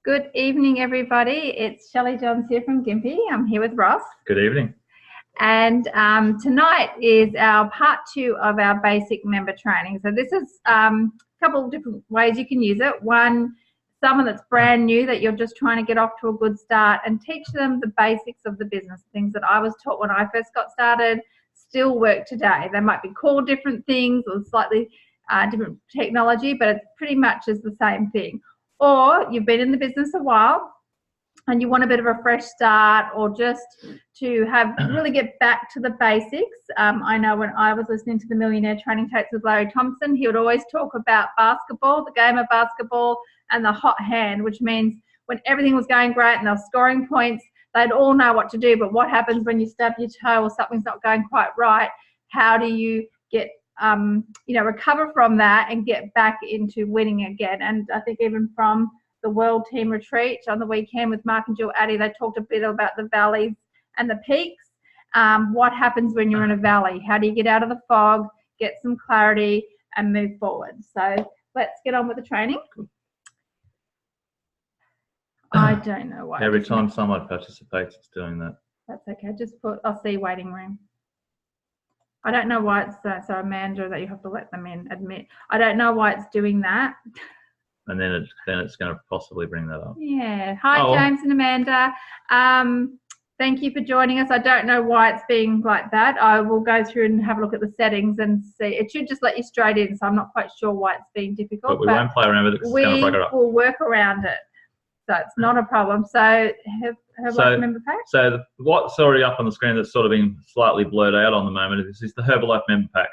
Good evening, everybody. It's Shelley Johns here from Gympie. I'm here with Ross. Good evening. And tonight is our part 2 of our basic member training. So this is a couple of different ways you can use it. One, someone that's brand new that you're just trying to get off to a good start and teach them the basics of the business. Things that I was taught when I first got started still work today. They might be called different things or slightly different technology, but it pretty much is the same thing. Or you've been in the business a while and you want a bit of a fresh start, or just to really get back to the basics. I know when I was listening to the Millionaire Training Tapes with Larry Thompson, he would always talk about basketball, the game of basketball, and the hot hand, which means when everything was going great and they were scoring points, they'd all know what to do. But what happens when you stub your toe or something's not going quite right? How do you get recover from that and get back into winning again? And I think even from the World Team Retreat on the weekend with Mark and Jill Addy, they talked a bit about the valleys and the peaks. What happens when you're in a valley? How do you get out of the fog, get some clarity, and move forward? So let's get on with the training. I don't know why. Every time someone participates, it's doing that. That's okay. Just put, I'll see waiting room. I don't know why it's so Amanda, that you have to let them in, admit. I don't know why it's doing that. And then it's going to possibly bring that up. Yeah. Hi, James and Amanda. Thank you for joining us. I don't know why it's being like that. I will go through and have a look at the settings and see. It should just let you straight in, so I'm not quite sure why it's being difficult. But we won't play around with it because it's going to break it up. We will work around it. So it's not a problem. So Herbalife member pack? So what's already up on the screen that's sort of been slightly blurred out on the moment is the Herbalife member pack.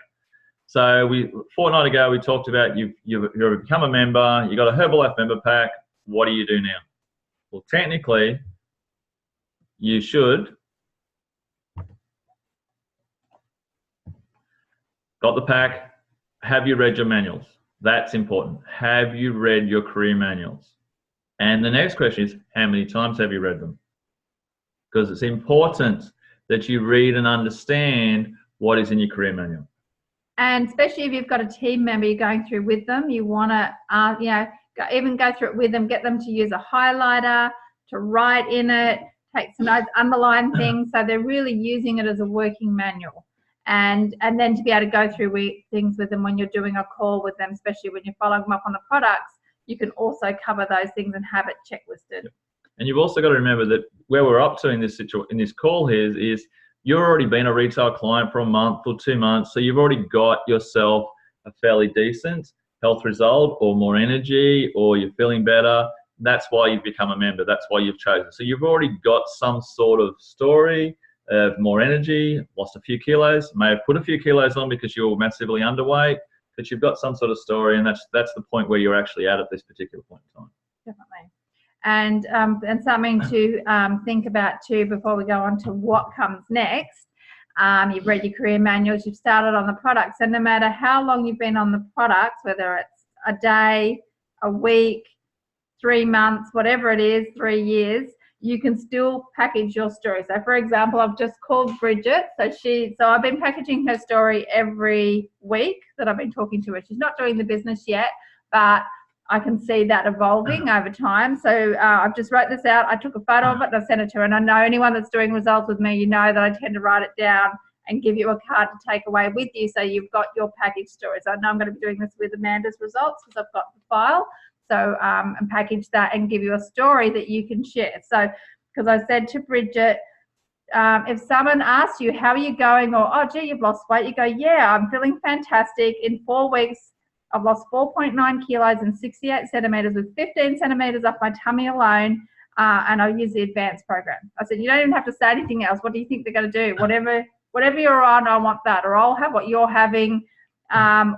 So a fortnight ago we talked about you've become a member, you got a Herbalife member pack. What do you do now? Well, technically, you should got the pack. Have you read your manuals? That's important. Have you read your career manuals? And the next question is, how many times have you read them? Because it's important that you read and understand what is in your career manual. And especially if you've got a team member you're going through with them, you want to, even go through it with them, get them to use a highlighter, to write in it, take some notes, underline things, so they're really using it as a working manual. And then to be able to go through things with them when you're doing a call with them, especially when you're following them up on the products, you can also cover those things and have it checklisted. And you've also got to remember that where we're up to in this call here is you've already been a retail client for a month or 2 months, so you've already got yourself a fairly decent health result or more energy, or you're feeling better. That's why you've become a member. That's why you've chosen. So you've already got some sort of story of more energy, lost a few kilos, may have put a few kilos on because you're massively underweight, but you've got some sort of story, and that's the point where you're actually at this particular point in time. Definitely. And something to think about too before we go on to what comes next. You've read your career manuals, you've started on the products, and no matter how long you've been on the products, whether it's a day, a week, 3 months, whatever it is, 3 years, you can still package your story. So for example, I've just called Bridget. So I've been packaging her story every week that I've been talking to her. She's not doing the business yet, but I can see that evolving over time. So I've just wrote this out. I took a photo of it and I sent it to her. And I know anyone that's doing results with me, you know that I tend to write it down and give you a card to take away with you, so you've got your package story. So I know I'm going to be doing this with Amanda's results because I've got the file. So and package that and give you a story that you can share. So because I said to Bridget, if someone asks you, how are you going? Or, oh, gee, you've lost weight. You go, yeah, I'm feeling fantastic. In 4 weeks, I've lost 4.9 kilos and 68 centimeters with 15 centimeters off my tummy alone. And I'll use the advanced program. I said, you don't even have to say anything else. What do you think they're going to do? Whatever you're on, I want that. Or I'll have what you're having.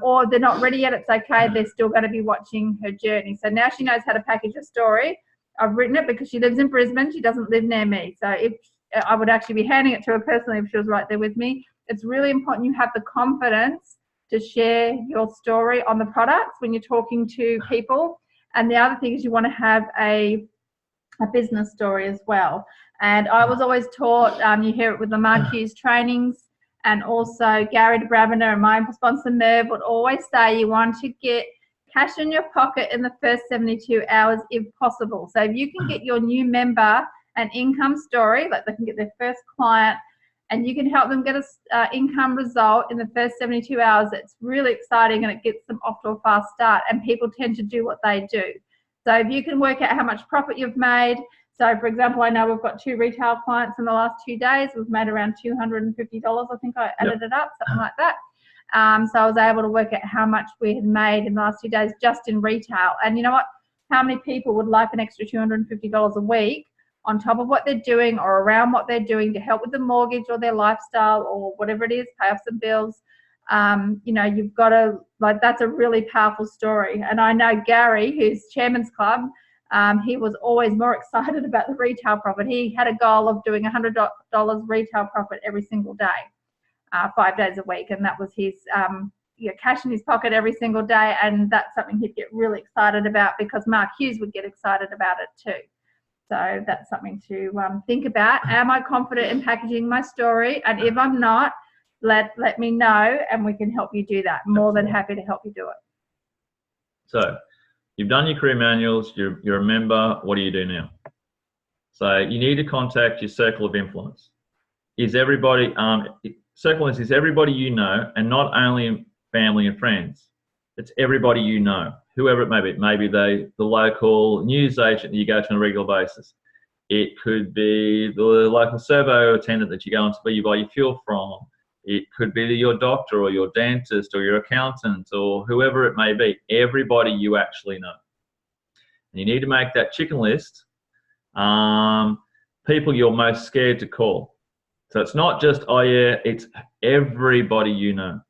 Or they're not ready yet, it's okay. They're still going to be watching her journey. So now she knows how to package a story. I've written it because she lives in Brisbane. She doesn't live near me. So if I would actually be handing it to her personally if she was right there with me. It's really important you have the confidence to share your story on the products when you're talking to people. And the other thing is you want to have a business story as well. And I was always taught, you hear it with the Mark Hughes trainings, and also Gary de Bravender and my sponsor Merv would always say you want to get cash in your pocket in the first 72 hours if possible. So if you can get your new member an income story, like they can get their first client, and you can help them get a income result in the first 72 hours, it's really exciting and it gets them off to a fast start, and people tend to do what they do. So if you can work out how much profit you've made, so for example, I know we've got 2 retail clients in the last 2 days. We've made around $250, I think I added it up, something like that. So I was able to work out how much we had made in the last 2 days just in retail. And you know what? How many people would like an extra $250 a week on top of what they're doing or around what they're doing to help with the mortgage or their lifestyle or whatever it is, pay off some bills? You know, you've got to, like, that's a really powerful story. And I know Gary, who's Chairman's Club, he was always more excited about the retail profit. He had a goal of doing $100 retail profit every single day, 5 days a week. And that was his cash in his pocket every single day. And that's something he'd get really excited about, because Mark Hughes would get excited about it too. So that's something to think about. Am I confident in packaging my story? And if I'm not, let me know and we can help you do that. More than happy to help you do it. So you've done your career manuals, you're a member, what do you do now? So you need to contact your circle of influence. Is everybody, circle is everybody you know, and not only family and friends, it's everybody you know, whoever it may be. Maybe the local news agent that you go to on a regular basis. It could be the local servo attendant that you go into where you buy your fuel from. It could be your doctor or your dentist or your accountant or whoever it may be. Everybody you actually know. And you need to make that chicken list. People you're most scared to call. So it's not just, oh yeah, it's everybody you know.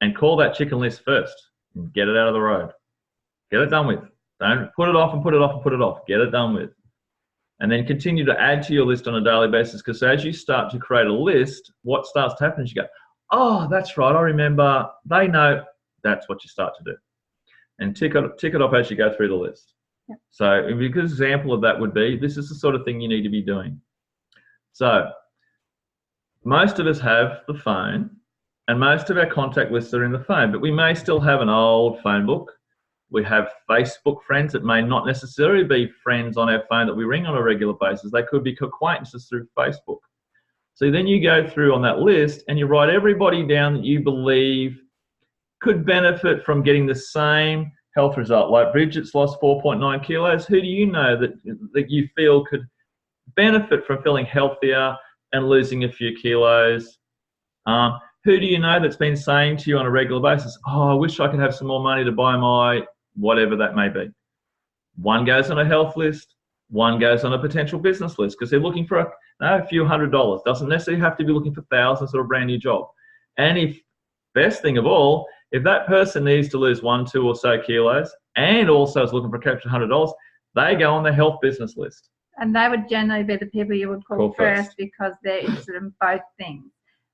And call that chicken list first and get it out of the road. Get it done with. Don't put it off and put it off and put it off. Get it done with. And then continue to add to your list on a daily basis, because as you start to create a list, what starts to happen is you go, oh, that's right, I remember, they know. That's what you start to do. And tick it off as you go through the list. Yep. So a good example of that would be, this is the sort of thing you need to be doing. So most of us have the phone, and most of our contact lists are in the phone, but we may still have an old phone book. We have Facebook friends that may not necessarily be friends on our phone that we ring on a regular basis. They could be acquaintances through Facebook. So then you go through on that list and you write everybody down that you believe could benefit from getting the same health result. Like Bridget's lost 4.9 kilos. Who do you know that you feel could benefit from feeling healthier and losing a few kilos? Who do you know that's been saying to you on a regular basis, oh, I wish I could have some more money to buy my whatever that may be? One goes on a health list, one goes on a potential business list, because they're looking for a few $100s. Doesn't necessarily have to be looking for thousands or a brand new job. And if, best thing of all, if that person needs to lose 1, 2 or so kilos and also is looking for a extra $100, they go on the health business list. And they would generally be the people you would call first because they're interested in both things.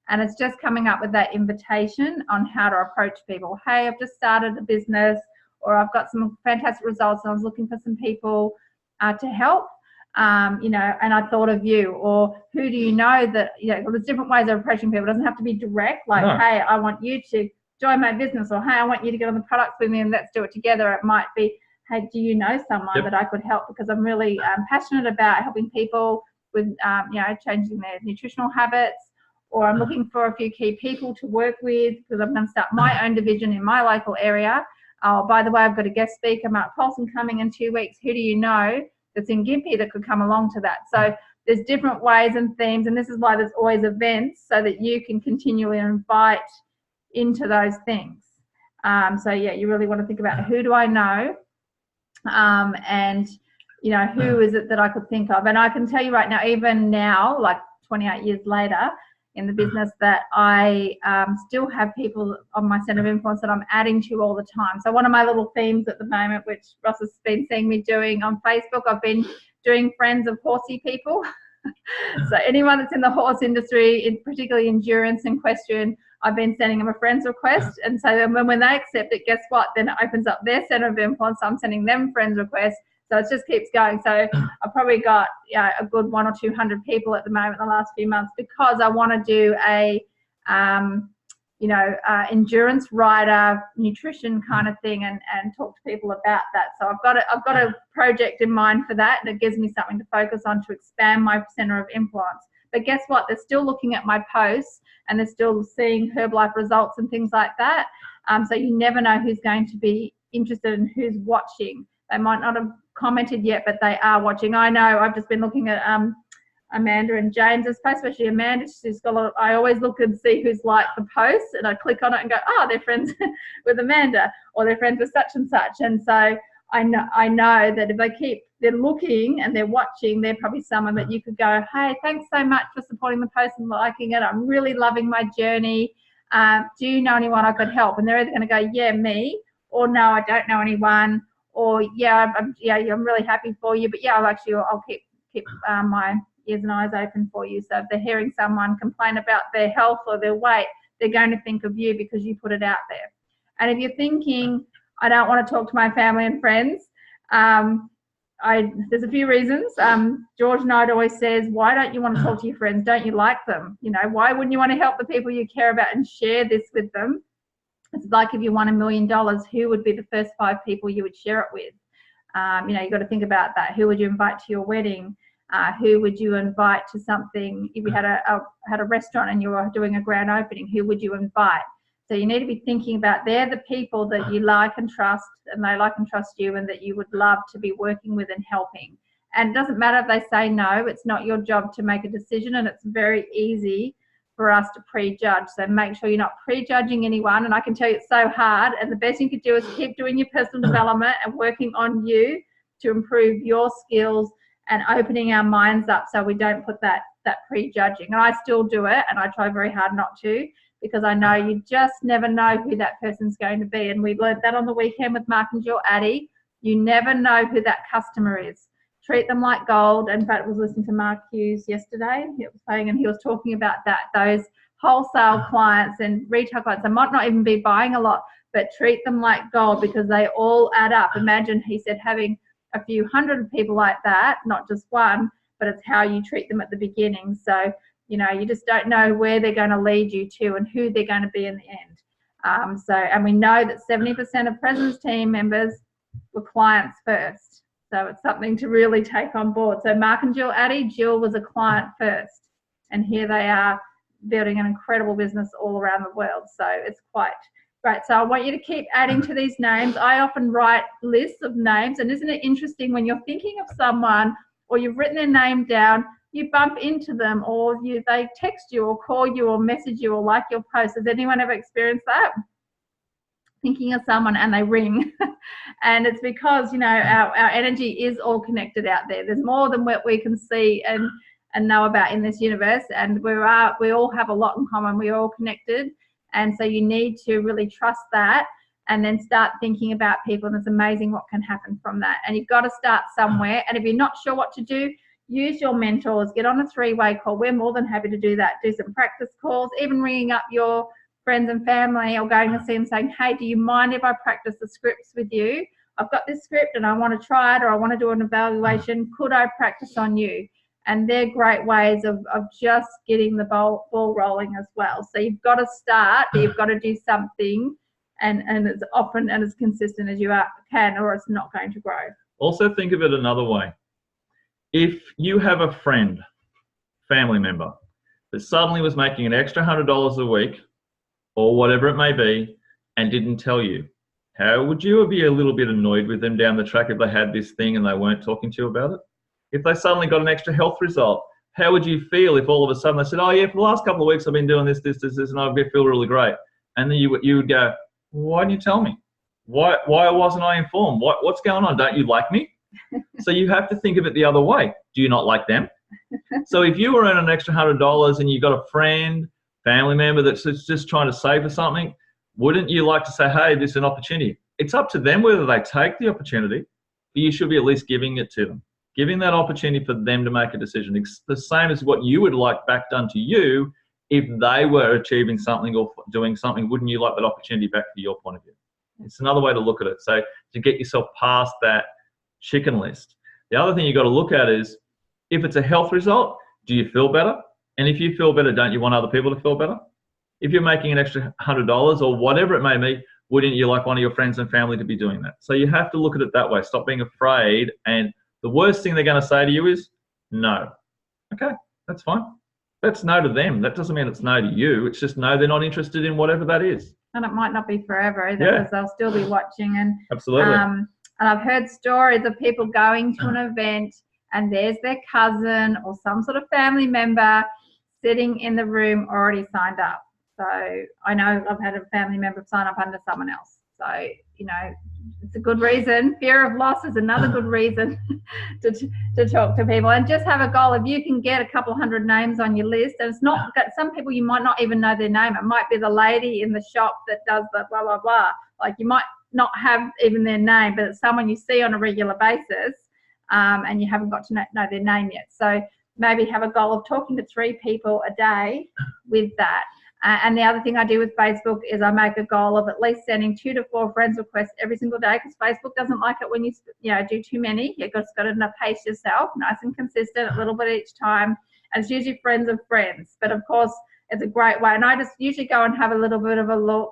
And it's just coming up with that invitation on how to approach people. Hey, I've just started a business, or I've got some fantastic results and I was looking for some people to help, and I thought of you. Or who do you know that, there's different ways of approaching people. It doesn't have to be direct, like, no. Hey, I want you to join my business, or hey, I want you to get on the products with me and let's do it together. It might be, hey, do you know someone that I could help, because I'm really passionate about helping people with, changing their nutritional habits. Or I'm looking for a few key people to work with because I'm going to start my own division in my local area. Oh, by the way, I've got a guest speaker, Mark Paulson, coming in 2 weeks. Who do you know that's in Gympie that could come along to that? So there's different ways and themes, and this is why there's always events so that you can continually invite into those things. You really want to think about who do I know, and who is it that I could think of. And I can tell you right now, even now, like 28 years later, in the business, that I still have people on my centre of influence that I'm adding to all the time. So one of my little themes at the moment, which Ross has been seeing me doing on Facebook, I've been doing friends of horsey people. So anyone that's in the horse industry, particularly endurance and equestrian, I've been sending them a friends request. And so then when they accept it, guess what? Then it opens up their centre of influence. So I'm sending them friends requests. So it just keeps going. So I've probably got a good 100 or 200 people at the moment in the last few months, because I want to do a endurance rider, nutrition kind of thing, and talk to people about that. So I've got a project in mind for that, and it gives me something to focus on to expand my center of influence. But guess what? They're still looking at my posts, and they're still seeing Herbalife results and things like that. So you never know who's going to be interested and who's watching. They might not have commented yet, but they are watching. I know I've just been looking at Amanda and James's post, especially Amanda. She's got I always look and see who's liked the post, and I click on it and go, oh, they're friends with Amanda, or they're friends with such and such. And so I know that if they're looking and they're watching, they're probably someone that you could go, hey, thanks so much for supporting the post and liking it. I'm really loving my journey. Do you know anyone I could help? And they're either going to go, yeah, me, or no, I don't know anyone, or yeah, I'm really happy for you, but yeah, I'll keep my ears and eyes open for you. So if they're hearing someone complain about their health or their weight, they're going to think of you because you put it out there. And if you're thinking, I don't want to talk to my family and friends, there's a few reasons. George Knight always says, why don't you want to talk to your friends? Don't you like them? Why wouldn't you want to help the people you care about and share this with them? It's like if you won $1 million, who would be the first 5 people you would share it with? You've got to think about that. Who would you invite to your wedding? Who would you invite to something? If you had a restaurant and you were doing a grand opening, who would you invite? So you need to be thinking about they're the people that you like and trust, and they like and trust you, and that you would love to be working with and helping. And it doesn't matter if they say no. It's not your job to make a decision, and it's very easy for us to prejudge. So make sure you're not prejudging anyone. And I can tell you it's so hard, and the best you could do is keep doing your personal development and working on you to improve your skills and opening our minds up so we don't put that prejudging. And I still do it, and I try very hard not to, because I know you just never know who that person's going to be. And we learned that on the weekend with Mark and Jill Addy. You never know who that customer is. Treat them like gold. In fact, I was listening to Mark Hughes yesterday. He was saying, and he was talking about that, those wholesale clients and retail clients. They might not even be buying a lot, but treat them like gold, because they all add up. Imagine, he said, having a few hundred people like that, not just one, but it's how you treat them at the beginning. So, you just don't know where they're going to lead you to and who they're going to be in the end. And we know that 70% of Presence team members were clients first. So it's something to really take on board. So Mark and Jill Addy, Jill was a client first, and here they are building an incredible business all around the world. So it's quite great. So I want you to keep adding to these names. I often write lists of names, and isn't it interesting when you're thinking of someone or you've written their name down, you bump into them, or they text you or call you or message you or like your post. Has anyone ever experienced that? Thinking of someone and they ring. And it's because, our energy is all connected out there. There's more than what we can see and know about in this universe. And we all have a lot in common. We're all connected. And so you need to really trust that, and then start thinking about people. And it's amazing what can happen from that. And you've got to start somewhere. And if you're not sure what to do, use your mentors, get on a 3-way call. We're more than happy to do that. Do some practice calls, even ringing up your friends and family or going to see them saying, hey, do you mind if I practice the scripts with you? I've got this script and I want to try it, or I want to do an evaluation. Could I practice on you? And they're great ways of just getting the ball rolling as well. So you've got to start, but you've got to do something and as often and as consistent as you can, or it's not going to grow. Also think of it another way. If you have a friend, family member, that suddenly was making an extra $100 a week or whatever it may be and didn't tell you, how would you be a little bit annoyed with them down the track if they had this thing and they weren't talking to you about it? If they suddenly got an extra health result, how would you feel if all of a sudden they said, oh yeah, for the last couple of weeks I've been doing this, and I feel really great. And then you would go, why didn't you tell me? Why wasn't I informed? What's going on? Don't you like me? So you have to think of it the other way. Do you not like them? So if you were earning an extra $100 and you got a friend, family member that's just trying to save for something, wouldn't you like to say, hey, this is an opportunity? It's up to them whether they take the opportunity, but you should be at least giving it to them. Giving that opportunity for them to make a decision. It's the same as what you would like back done to you if they were achieving something or doing something. Wouldn't you like that opportunity back from your point of view? It's another way to look at it. So to get yourself past that chicken list. The other thing you've got to look at is, if it's a health result, do you feel better? And if you feel better, don't you want other people to feel better? if you're making an extra $100 or whatever it may be, wouldn't you like one of your friends and family to be doing that? So you have to look at it that way. Stop being afraid. And the worst thing they're going to say to you is no. Okay, that's fine. That's no to them. That doesn't mean it's no to you. It's just no, they're not interested in whatever that is. And it might not be forever either, because they'll still be watching. And absolutely. And I've heard stories of people going to an event and there's their cousin or some sort of family member sitting in the room already signed up. So I know I've had a family member sign up under someone else. So, you know, it's a good reason. Fear of loss is another good reason to talk to people, and just have a goal. If you can get a couple hundred names on your list, and it's not that some people you might not even know their name. It might be the lady in the shop that does the blah, blah, blah. Like you might not have even their name, but it's someone you see on a regular basis, and you haven't got to know their name yet. So maybe have a goal of talking to 3 people a day with that. And the other thing I do with Facebook is I make a goal of at least sending 2 to 4 friends requests every single day, because Facebook doesn't like it when you do too many. You've just got to pace yourself, nice and consistent, a little bit each time. And it's usually friends of friends. But of course, it's a great way. And I just usually go and have a little bit of a look,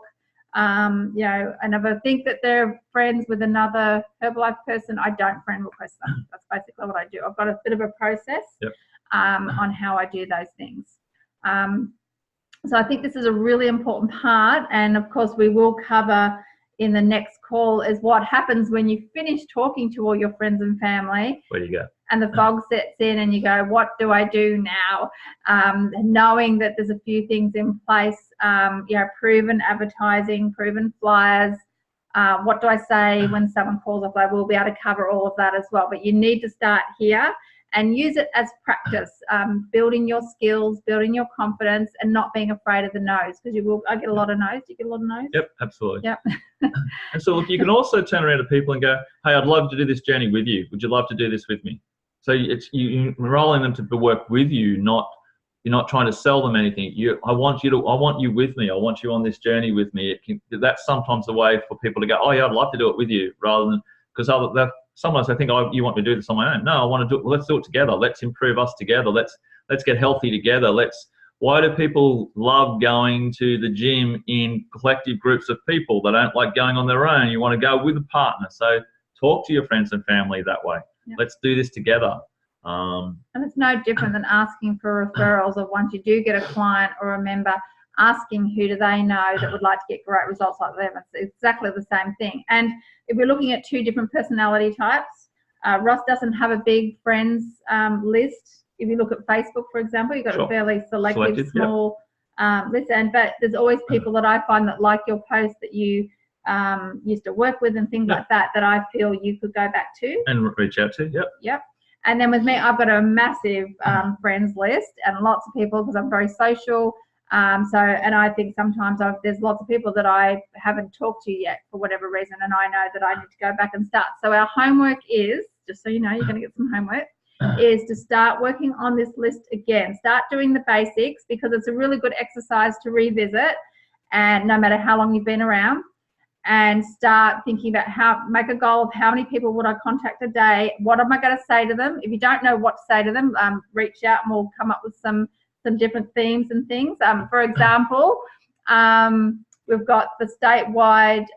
and if I think that they're friends with another Herbalife person, I don't friend request them. That's basically what I do. I've got a bit of a process on how I do those things. So I think this is a really important part, and of course we will cover in the next call is what happens when you finish talking to all your friends and family. Where you go. And the fog sets in and you go, what do I do now? Knowing that there's a few things in place, proven advertising, proven flyers. What do I say when someone calls off? I will be able to cover all of that as well, but you need to start here and use it as practice, building your skills, building your confidence, and not being afraid of the no's, because I get a lot of no's. Do you get a lot of no's? Yep, absolutely. Yep. And so look, you can also turn around to people and go, hey, I'd love to do this journey with you. Would you love to do this with me? So it's you enrolling them to work with you, you're not trying to sell them anything. I want you with me. I want you on this journey with me. That's sometimes the way for people to go, oh yeah, I'd love to do it with you, rather than, because sometimes I think, oh, you want me to do this on my own. No, I want to do it. Well, let's do it together. Let's improve us together. Let's get healthy together. Why do people love going to the gym in collective groups of people? They don't like going on their own. You want to go with a partner. So talk to your friends and family that way. Yep. Let's do this together. And it's no different than asking for referrals, or once you do get a client or a member, asking who do they know that would like to get great results like them. It's exactly the same thing. And if we're looking at 2 different personality types, Ross doesn't have a big friends list. If you look at Facebook, for example, you've got a fairly selective small list. But there's always people that I find that like your post that you used to work with and things like that I feel you could go back to. And reach out to, Yep. And then with me, I've got a massive friends list and lots of people, because I'm very social. And I think sometimes there's lots of people that I haven't talked to yet for whatever reason, and I know that I need to go back and start. So our homework is, just so you know, you're going to get some homework, is to start working on this list again. Start doing the basics, because it's a really good exercise to revisit, and no matter how long you've been around, and start thinking about make a goal of how many people would I contact a day? What am I going to say to them? If you don't know what to say to them, reach out and we'll come up with some different themes and things. For example, we've got the statewide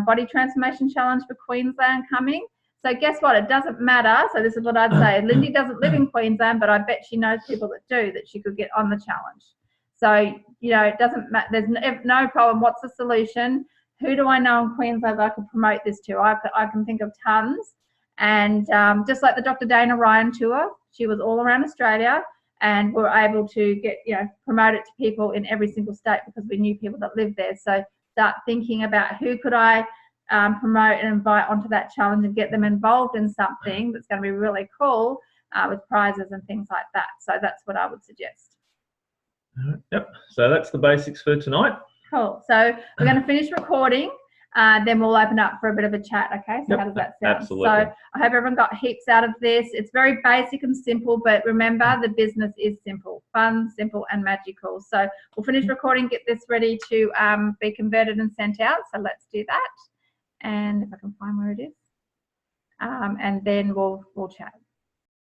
body transformation challenge for Queensland coming. So guess what? It doesn't matter. So this is what I'd say. Lindy doesn't live in Queensland, but I bet she knows people that do, that she could get on the challenge. So, it doesn't matter. There's no problem. What's the solution? Who do I know in Queensland that I could promote this to? I can think of tons. And just like the Dr. Dana Ryan tour, she was all around Australia, and we were able to get, promote it to people in every single state because we knew people that lived there. So start thinking about who could I promote and invite onto that challenge and get them involved in something that's going to be really cool with prizes and things like that. So that's what I would suggest. Yep. So that's the basics for tonight. Cool. So we're going to finish recording. Then we'll open up for a bit of a chat, okay? So how does that sound? Absolutely. So I hope everyone got heaps out of this. It's very basic and simple, but remember, the business is simple, fun, simple, and magical. So we'll finish recording, get this ready to be converted and sent out. So let's do that. And if I can find where it is. And then we'll chat.